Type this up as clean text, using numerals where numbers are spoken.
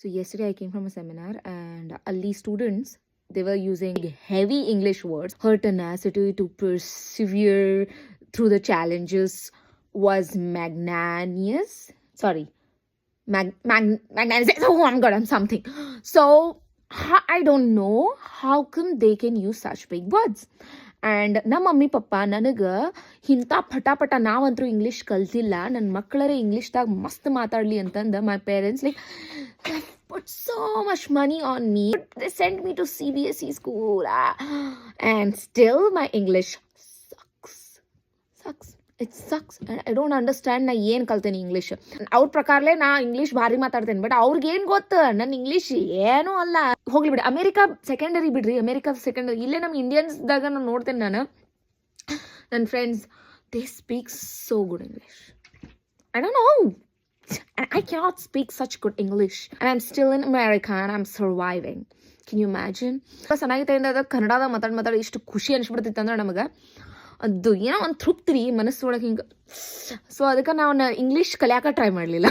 So yesterday I came from a seminar and Ali students, they were using heavy English words. Her tenacity to persevere through the challenges was magnanimous. Sorry, magnanimous. Oh my god, I'm something. So I don't know how come they can use such big words. And ನಮ್ಮ mummy papa ನನಗೆ ಇಂಥ ಪಟ ನಾವಂತರೂ English ಕಲ್ತಿಲ್ಲ, ನನ್ನ ಮಕ್ಕಳರೇ ಇಂಗ್ಲೀಷ್ದಾಗ ಮಸ್ತ್ ಮಾತಾಡಲಿ ಅಂತಂದು my parents like put so much money on me. They sent me to CBSE school and still my English sucks. It sucks. I don't understand ನಾ ಏನು ಕಲ್ತೇನೆ ಇಂಗ್ಲೀಷ್. ಅವ್ರ ಪ್ರಕಾರಲೇ ನಾ ಇಂಗ್ಲೀಷ್ ಭಾರಿ ಮಾತಾಡ್ತೇನೆ, ಬಟ್ ಅವ್ರಿಗೇನು ಗೊತ್ತು ನನ್ನ ಇಂಗ್ಲೀಷ್ ಏನೂ ಅಲ್ಲ. ಹೋಗ್ಲಿ ಬಿಡಿ, ಅಮೇರಿಕಾ ಸೆಕೆಂಡರಿ ಬಿಡ್ರಿ, ಅಮೇರಿಕಾ ಸೆಕೆಂಡರಿ. ಇಲ್ಲೇ ನಮ್ಮ ಇಂಡಿಯನ್ಸ್ದಾಗ ನಾನು ನೋಡ್ತೇನೆ, ನಾನು ನನ್ನ friends they speak so good English. I don't know, I cannot speak such good English and I'm still in America and I'm surviving. Can you imagine? ಚೆನ್ನಾಗಿತ್ತು ಅಂದ್ರೆ ಕನ್ನಡದಾಗ ಮಾತಾಡಿ ಇಷ್ಟು ಖುಷಿ ಅನಿಸ್ಬಿಡ್ತಿತ್ತು ಅಂದ್ರೆ ನಮಗೆ ಅದು ಏನೋ ಒಂದು ತೃಪ್ತಿ ರೀ ಮನಸ್ಸೊಳಗೆ ಹಿಂಗೆ. ಸೊ ಅದಕ್ಕೆ ನಾವು ಇಂಗ್ಲೀಷ್ ಕಲಿಯಾಕ ಟ್ರೈ ಮಾಡಲಿಲ್ಲ.